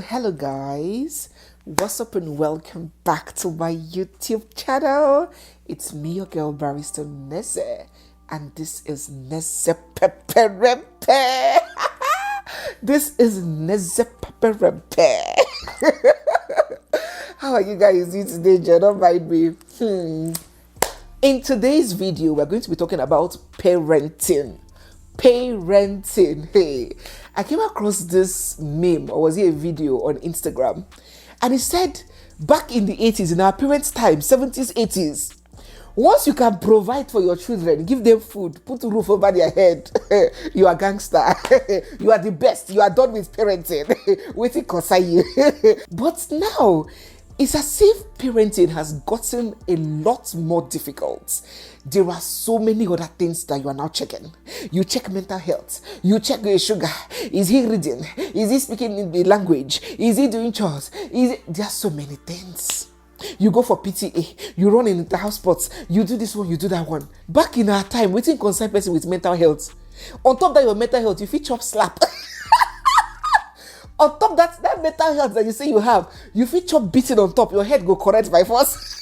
Hello guys, what's up and welcome back to my YouTube channel. It's me, your girl barrister NEZE, and this is NEZE Peperempe. This is NEZE Peperempe. How are you guys doing today? Don't mind me. In today's video, we're going to be talking about parenting. Hey, I came across this meme, or was it a video on Instagram, and it said back in the 80s, in our parents' time, 70s, 80s, once you can provide for your children, give them food, put a roof over their head, you are gangster. You are the best. You are done with parenting. Waiting concern you. But now it's as if parenting has gotten a lot more difficult. There are so many other things that you are now checking. You check mental health. You check your sugar. Is he reading? Is he speaking in the language? Is he doing chores? There are so many things. You go for PTA. You run in the house sports. You do this one. You do that one. Back in our time, waiting concern person with mental health. On top of that, your mental health, you fit chop slap. On top that mental health that you say you have, you feel chop beating on top, your head go correct by force.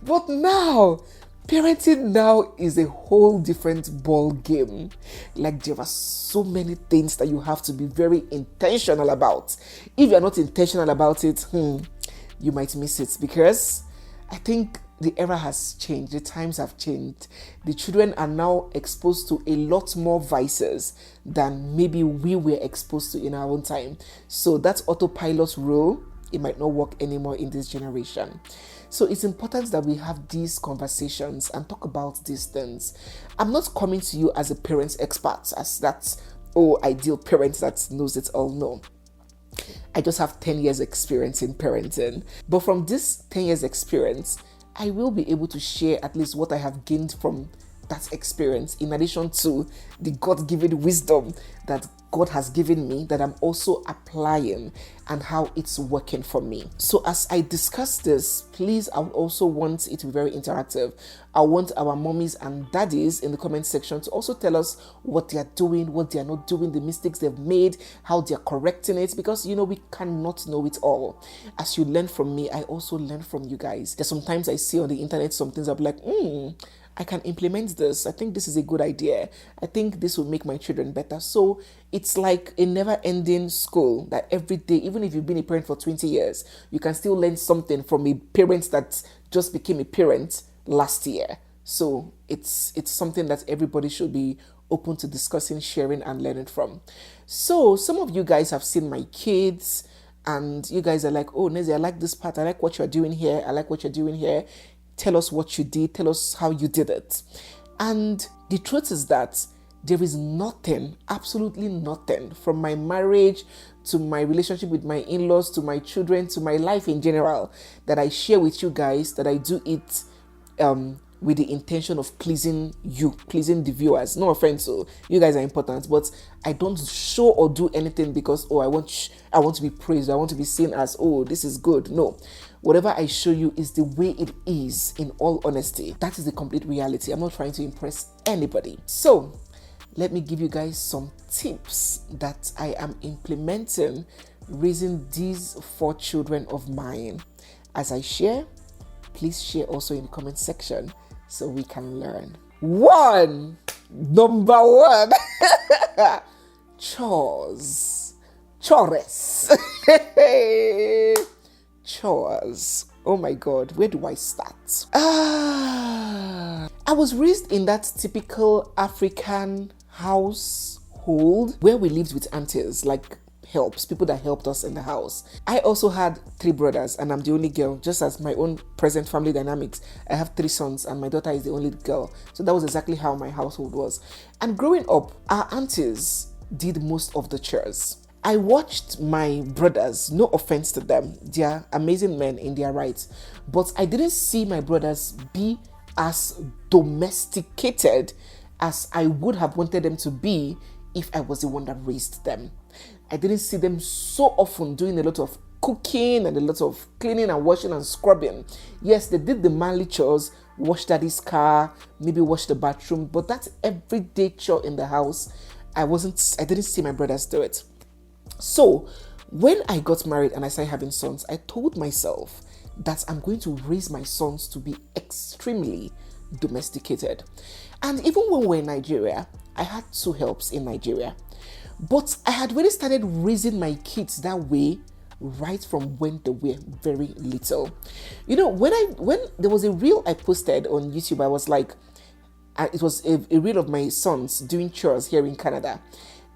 But now, parenting now is a whole different ball game. Like, there are so many things that you have to be very intentional about. If you're not intentional about it, you might miss it, because I think the era has changed. The times have changed. The children are now exposed to a lot more vices than maybe we were exposed to in our own time. So that autopilot rule, it might not work anymore in this generation. So it's important that we have these conversations and talk about these things. I'm not coming to you as a parent expert, as that's, ideal parent that knows it all. No. I just have 10 years experience in parenting. But from this 10 years experience, I will be able to share at least what I have gained from that experience, in addition to the God-given wisdom that God has given me, that I'm also applying, and how it's working for me. So as I discuss this, please, I would also want it to be very interactive. I want our mommies and daddies in the comment section to also tell us what they are doing, what they are not doing, the mistakes they've made, how they are correcting it, because, we cannot know it all. As you learn from me, I also learn from you guys. There's sometimes I see on the internet some things, I'm like, I can implement this. I think this is a good idea. I think this will make my children better. So it's like a never-ending school that every day, even if you've been a parent for 20 years, you can still learn something from a parent that just became a parent last year. So it's something that everybody should be open to discussing, sharing, and learning from. So some of you guys have seen my kids, and you guys are like, oh, NEZE, I like this part. I like what you're doing here. I like what you're doing here. Tell us what you did. Tell us how you did it. And the truth is that there is nothing, absolutely nothing, from my marriage to my relationship with my in-laws, to my children, to my life in general, that I share with you guys, that I do it with the intention of pleasing you, pleasing the viewers. No offense, so you guys are important, but I don't show or do anything because, I want to be praised, I want to be seen as, this is good. No. Whatever I show you is the way it is, in all honesty. That is the complete reality. I'm not trying to impress anybody. So, let me give you guys some tips that I am implementing raising these 4 children of mine. As I share, please share also in the comment section so we can learn. Number one, chores. Chores. Oh my God, where do I start? I was raised in that typical African household where we lived with aunties, like people that helped us in the house. I also had 3 brothers, and I'm the only girl, just as my own present family dynamics. I have 3 sons, and my daughter is the only girl. So that was exactly how my household was. And growing up, our aunties did most of the chores. I watched my brothers, no offense to them, they are amazing men in their rights, but I didn't see my brothers be as domesticated as I would have wanted them to be if I was the one that raised them. I didn't see them so often doing a lot of cooking and a lot of cleaning and washing and scrubbing. Yes, they did the manly chores, wash daddy's car, maybe wash the bathroom, but that everyday chore in the house, I didn't see my brothers do it. So When I got married and I started having sons, I told myself that I'm going to raise my sons to be extremely domesticated. And even when we were in Nigeria, I had 2 helps in Nigeria. But I had really started raising my kids that way right from when they were very little. You know, when there was a reel I posted on YouTube, I was like, it was a reel of my sons doing chores here in Canada.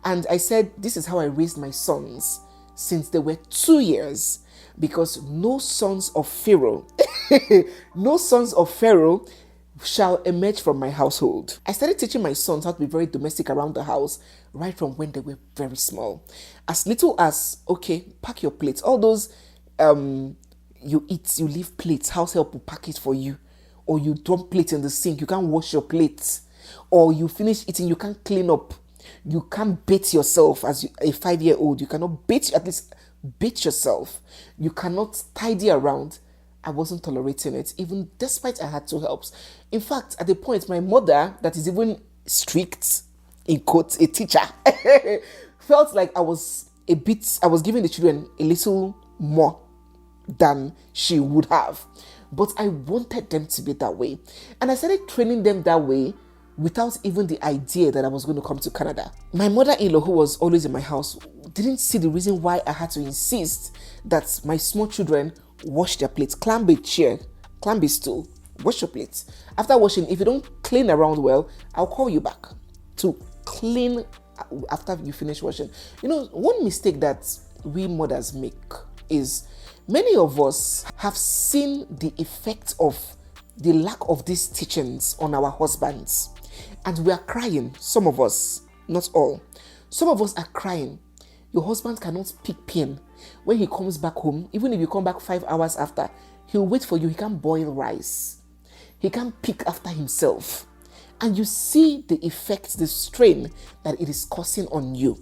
And I said, this is how I raised my sons since they were 2 years, because no sons of Pharaoh, no sons of Pharaoh shall emerge from my household. I started teaching my sons how to be very domestic around the house right from when they were very small. As little as, okay, pack your plates. All those, you eat, you leave plates, house help will pack it for you. Or you dump plates in the sink, you can't wash your plates. Or you finish eating, you can't clean up. You can't bathe yourself as a 5-year-old. You cannot bathe, at least bathe yourself. You cannot tidy around. I wasn't tolerating it, even despite I had 2 helps. In fact, at the point, my mother, that is even strict, in quotes, a teacher, felt like I was giving the children a little more than she would have. But I wanted them to be that way. And I started training them that way without even the idea that I was going to come to Canada. My mother-in-law, who was always in my house, didn't see the reason why I had to insist that my small children wash their plates. Climb a chair, climb a stool, wash your plates. After washing, if you don't clean around well, I'll call you back to clean after you finish washing. You know, one mistake that we mothers make is many of us have seen the effect of the lack of these teachings on our husbands. And we are crying, some of us, not all. Some of us are crying. Your husband cannot pick pin. When he comes back home, even if you come back 5 hours after, he'll wait for you. He can't boil rice. He can't pick after himself. And you see the effect, the strain that it is causing on you.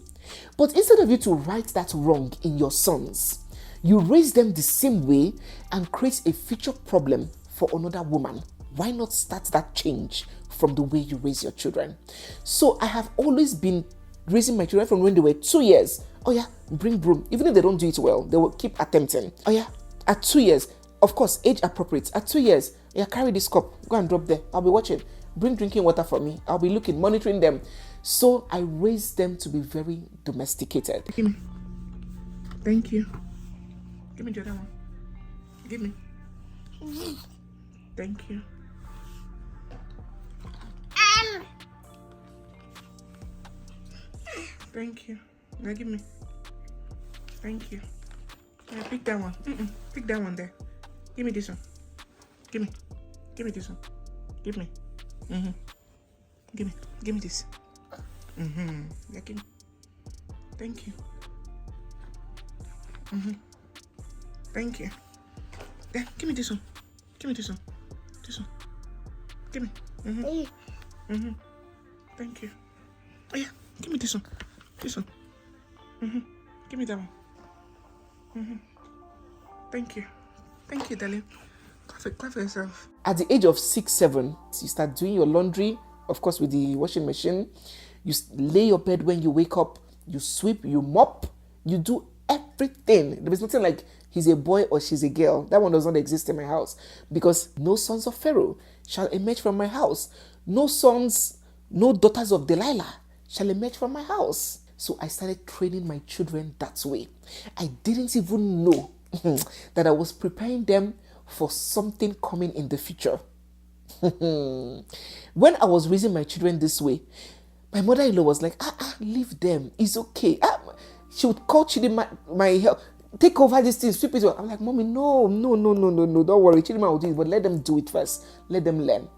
But instead of you to right that wrong in your sons, you raise them the same way and create a future problem for another woman. Why not start that change from the way you raise your children? So I have always been raising my children from when they were 2 years. Oh yeah, bring broom. Even if they don't do it well, they will keep attempting. Oh yeah, at 2 years, of course, age appropriate. At 2 years, yeah, carry this cup, go and drop there. I'll be watching. Bring drinking water for me. I'll be looking, monitoring them. So I raised them to be very domesticated. Give me. Thank you. Give me the other one. Give me. Thank you. Thank you. Now give me. Thank you. Yeah, pick that one. Pick that one there. Give me this one. Give me. Give me this one. Give me. Give me. Give me this. Yeah, give me. Thank you. Thank you. Yeah, give me this one. Give me this one. This one. Give me. Thank you. Oh yeah, give me this one. This one. Give me that one. Thank you. Thank you, darling. Clap for yourself. At the age of 6, 7, you start doing your laundry, of course, with the washing machine. You lay your bed when you wake up. You sweep, you mop, you do everything. There is nothing like he's a boy or she's a girl. That one does not exist in my house, because no sons of Pharaoh shall emerge from my house. No sons, no daughters of Delilah shall emerge from my house. So I started training my children that way. I didn't even know that I was preparing them for something coming in the future. When I was raising my children this way, my mother-in-law was like, leave them. It's okay. She would call Chidima, my help, take over this thing, sweep it. I'm like, Mommy, no. Don't worry. Chidima will do it, but let them do it first. Let them learn.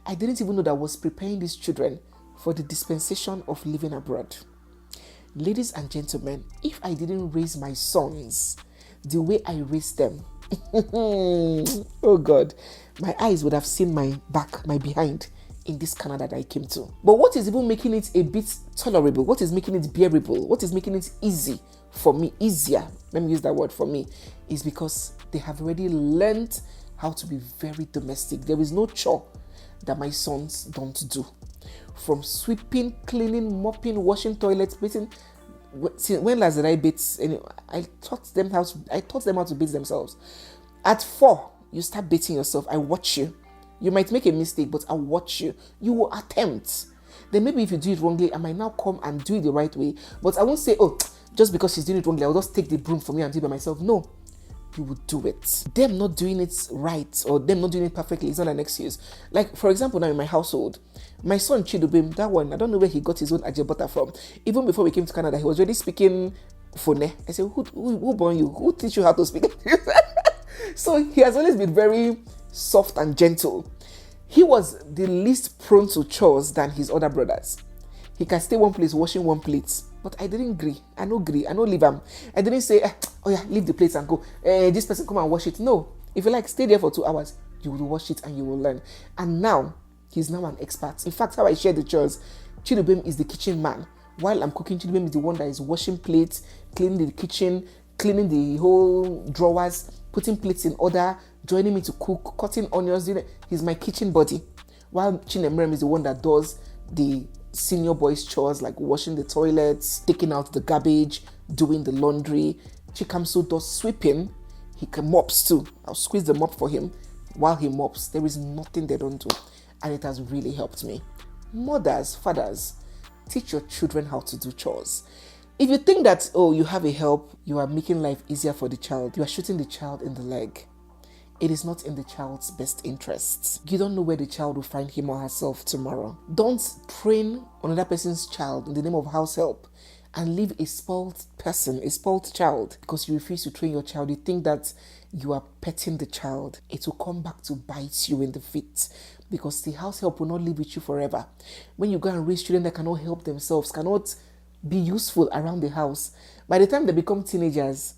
I didn't even know that I was preparing these children for the dispensation of living abroad. Ladies and gentlemen, if I didn't raise my sons the way I raised them, oh God, my eyes would have seen my back, my behind in this Canada that I came to. But what is even making it a bit tolerable? What is making it bearable? What is making it easy for me, easier, let me use that word for me, is because they have already learned how to be very domestic. There is no chore that my sons don't do. From sweeping, cleaning, mopping, washing toilets, bathing, when last did I beat? I taught them how to beat themselves. At 4, you start beating yourself. I watch you. You might make a mistake, but I'll watch you. You will attempt. Then maybe if you do it wrongly, I might now come and do it the right way. But I won't say, oh, just because she's doing it wrongly, I'll just take the broom from you and do it by myself. No, you will do it. Them not doing it right or them not doing it perfectly is not an excuse. Like, for example, now in my household, my son Chidubim, that one, I don't know where he got his own ajebota from. Even before we came to Canada, he was already speaking Fone. I said, who born you? Who teach you how to speak? So he has always been very soft and gentle. He was the least prone to chores than his other brothers. He can stay one place, washing one plate. But I didn't agree. I no leave him. I didn't say, oh yeah, leave the plates and go. This person come and wash it. No. If you like, stay there for 2 hours. You will wash it and you will learn. And now, he's now an expert. In fact, how I share the chores, Chidubem is the kitchen man. While I'm cooking, Chidubem is the one that is washing plates, cleaning the kitchen, cleaning the whole drawers, putting plates in order, joining me to cook, cutting onions. He's my kitchen buddy. While Chinemrem is the one that does the senior boys' chores, like washing the toilets, taking out the garbage, doing the laundry. Chikamso does sweeping. He can mops too. I'll squeeze the mop for him while he mops. There is nothing they don't do. And it has really helped me. Mothers, fathers, teach your children how to do chores. If you think that, oh, you have a help, you are making life easier for the child, you are shooting the child in the leg. It is not in the child's best interests. You don't know where the child will find him or herself tomorrow. Don't train another person's child in the name of house help and leave a spoiled person, a spoiled child, because you refuse to train your child. You think that you are petting the child. It will come back to bite you in the feet, because the house help will not live with you forever. When you go and raise children that cannot help themselves, cannot be useful around the house, by the time they become teenagers,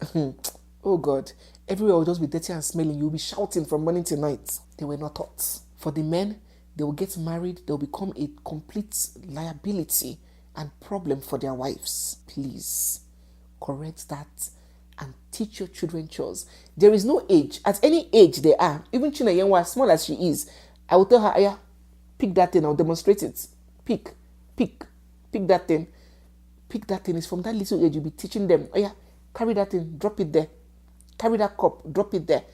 oh God, everywhere will just be dirty and smelling. You'll be shouting from morning to night. They were not taught. For the men, they will get married. They'll become a complete liability and problem for their wives. Please correct that and teach your children chores. There is no age. At any age they are, even China Yenwa, as small as she is, I will tell her, Aya, pick that thing. I'll demonstrate it. Pick that thing. Pick that thing. It's from that little age you'll be teaching them. Oh yeah, carry that thing, drop it there. Carry that cup, drop it there.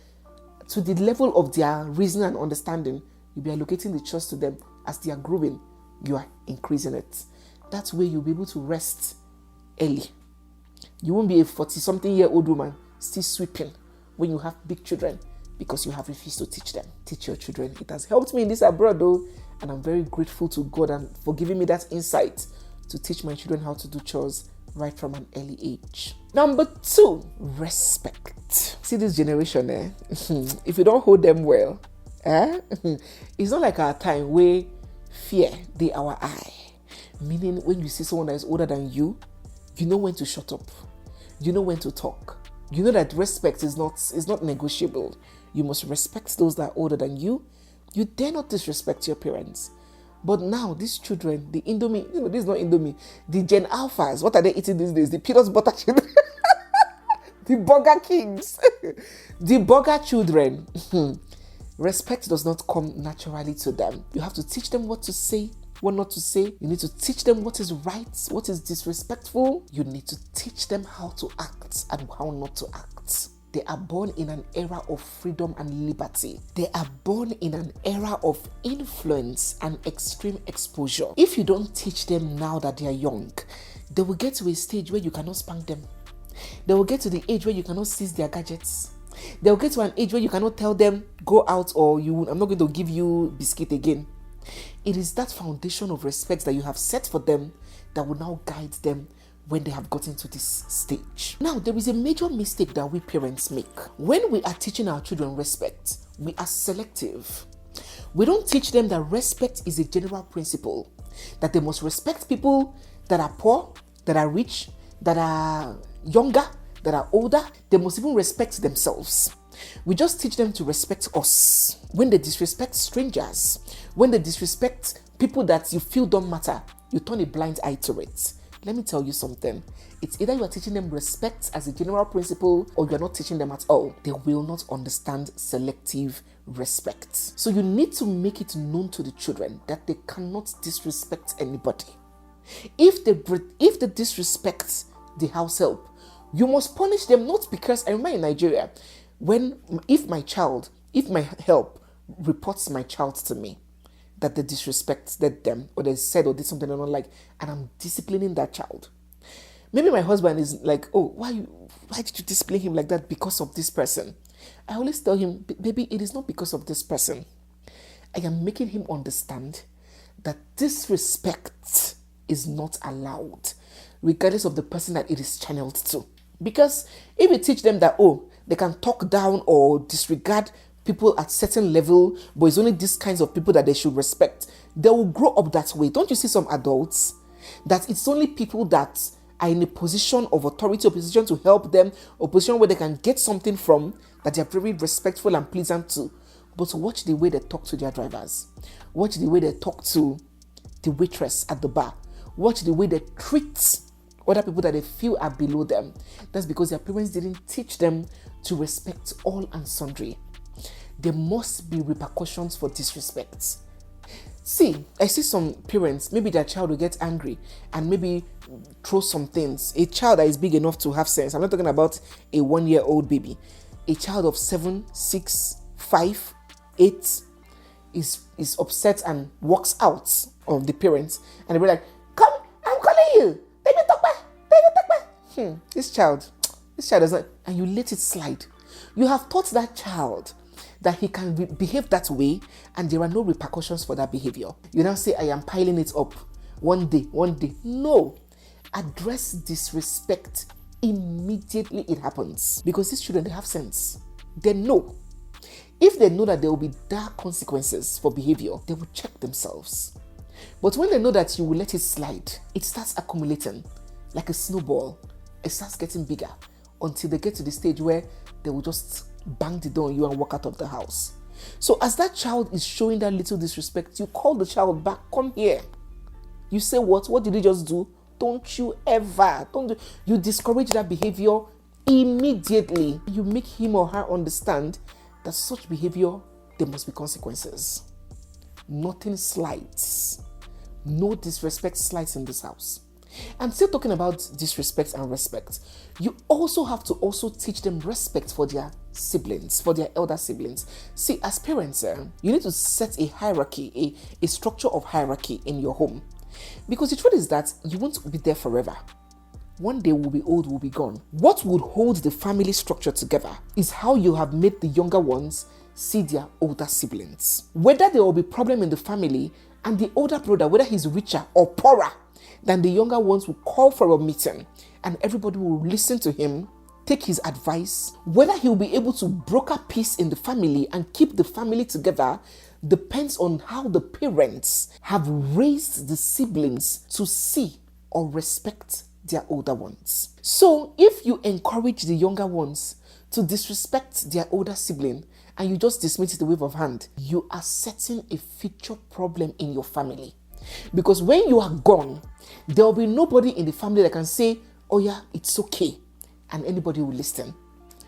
To the level of their reason and understanding, you'll be allocating the chores to them. As they are growing, you are increasing it. That way you'll be able to rest early. You won't be a 40-something-year-old woman still sweeping when you have big children because you have refused to teach them. Teach your children. It has helped me in this abroad though, and I'm very grateful to God and for giving me that insight to teach my children how to do chores right from an early age. Number 2, respect. See this generation, if you don't hold them well, it's not like our time where fear they our eye. Meaning when you see someone that is older than you, you know when to shut up. You know when to talk. You know that respect is not negotiable. You must respect those that are older than you. You dare not disrespect your parents. But now, these children, the Indomie, this is not Indomie, the Gen Alphas, what are they eating these days? The peanut butter children, the Burger Kings, the burger children. Respect does not come naturally to them. You have to teach them what to say, what not to say. You need to teach them what is right, what is disrespectful. You need to teach them how to act and how not to act. They are born in an era of freedom and liberty. They are born in an era of influence and extreme exposure. If you don't teach them now that they are young, they will get to a stage where you cannot spank them. They will get to the age where you cannot seize their gadgets. They will get to an age where you cannot tell them, go out or I'm not going to give you biscuit again. It is that foundation of respect that you have set for them that will now guide them when they have gotten to this stage. Now, there is a major mistake that we parents make. When we are teaching our children respect, we are selective. We don't teach them that respect is a general principle, that they must respect people that are poor, that are rich, that are younger, that are older. They must even respect themselves. We just teach them to respect us. When they disrespect strangers, when they disrespect people that you feel don't matter, you turn a blind eye to it. Let me tell you something. It's either you are teaching them respect as a general principle or you are not teaching them at all. They will not understand selective respect. So you need to make it known to the children that they cannot disrespect anybody. If they disrespect the house help. You must punish them, not because, I remember in Nigeria, if my help reports my child to me, that they disrespected them, or they said or did something I don't like, and I'm disciplining that child. Maybe my husband is like, oh, why did you discipline him like that? Because of this person. I always tell him, baby, it is not because of this person. I am making him understand that disrespect is not allowed, regardless of the person that it is channeled to. Because if you teach them that, oh, they can talk down or disregard people at certain level, but it's only these kinds of people that they should respect, they will grow up that way. Don't you see some adults that it's only people that are in a position of authority, a position to help them, a position where they can get something from, that they are very respectful and pleasant to. But watch the way they talk to their drivers. Watch the way they talk to the waitress at the bar. Watch the way they treat other people that they feel are below them. That's because their parents didn't teach them to respect all and sundry. There must be repercussions for disrespect. See, I see some parents, maybe their child will get angry and maybe throw some things. A child that is big enough to have sense. I'm not talking about a 1-year-old baby. A child of 7, 6, 5, 8 is upset and walks out of the parents, and they'll be like, come, I'm calling you. Baby, talk back. This child does not, and you let it slide. You have taught that child that he can behave that way, and there are no repercussions for that behavior. You now say, I am piling it up. One day. No. Address disrespect immediately it happens. Because these children, they have sense. They know. If they know that there will be dark consequences for behavior, they will check themselves. But when they know that you will let it slide, it starts accumulating like a snowball. It starts getting bigger until they get to the stage where they will just bang the door on you and walk out of the house. So as that child is showing that little disrespect, you call the child back, come here. You say, what did you just do? Don't you ever. You discourage that behavior immediately. You make him or her understand that such behavior, there must be consequences. Nothing slides. No disrespect slides in this house. I'm still talking about disrespect and respect. You also have to also teach them respect for their siblings, for their elder siblings. See, as parents, you need to set a hierarchy, a structure of hierarchy in your home. Because the truth is that you won't be there forever. One day we'll be old, we'll be gone. What would hold the family structure together is how you have made the younger ones see their older siblings. Whether there will be problem in the family and the older brother, whether he's richer or poorer than the younger ones, will call for a meeting and everybody will listen to him, take his advice. Whether he'll be able to broker peace in the family and keep the family together depends on how the parents have raised the siblings to see or respect their older ones. So if you encourage the younger ones to disrespect their older sibling and you just dismiss it a wave of hand, you are setting a future problem in your family. Because when you are gone, there will be nobody in the family that can say, oh yeah, it's okay, and anybody will listen.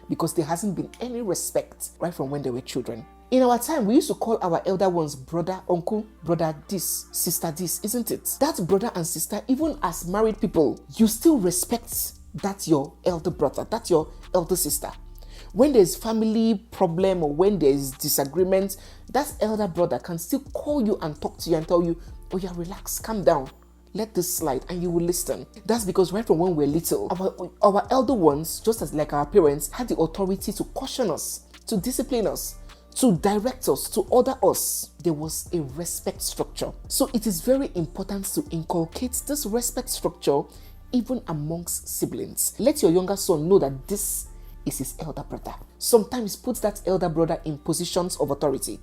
Because there hasn't been any respect right from when they were children. In our time, we used to call our elder ones brother, uncle, brother this, sister this, isn't it? That brother and sister, even as married people, you still respect that your elder brother, that's your elder sister. When there's family problem or when there's disagreement, that elder brother can still call you and talk to you and tell you, oh yeah, relax, calm down, let this slide, and you will listen. That's because right from when we're little, our elder ones, just as like our parents, had the authority to caution us, to discipline us, to direct us, to order us. There was a respect structure. So it is very important to inculcate this respect structure even amongst siblings. Let your younger son know that this is his elder brother. Sometimes put that elder brother in positions of authority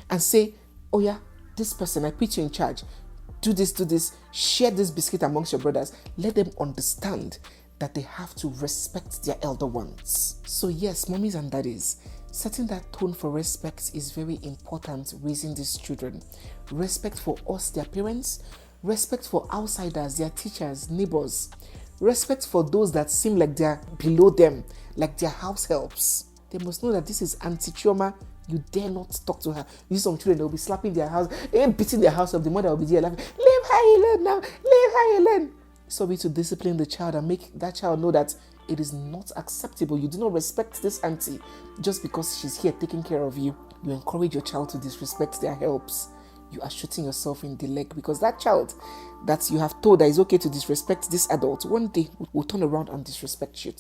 and say, oh yeah, this person, I put you in charge. Do this, share this biscuit amongst your brothers. Let them understand that they have to respect their elder ones. So yes, mommies and daddies, setting that tone for respect is very important raising these children. Respect for us, their parents. Respect for outsiders, their teachers, neighbors. Respect for those that seem like they're below them, like their house helps. They must know that this is Auntie Chioma. You dare not talk to her. You see some children, they'll be slapping their house, beating their house up. The mother will be there laughing. Leave her alone now. Leave her alone. sorry to discipline the child and make that child know that it is not acceptable. You do not respect this auntie just because she's here taking care of you. You encourage your child to disrespect their helps. You are shooting yourself in the leg, because that child that you have told that it's okay to disrespect this adult, one day will turn around and disrespect you.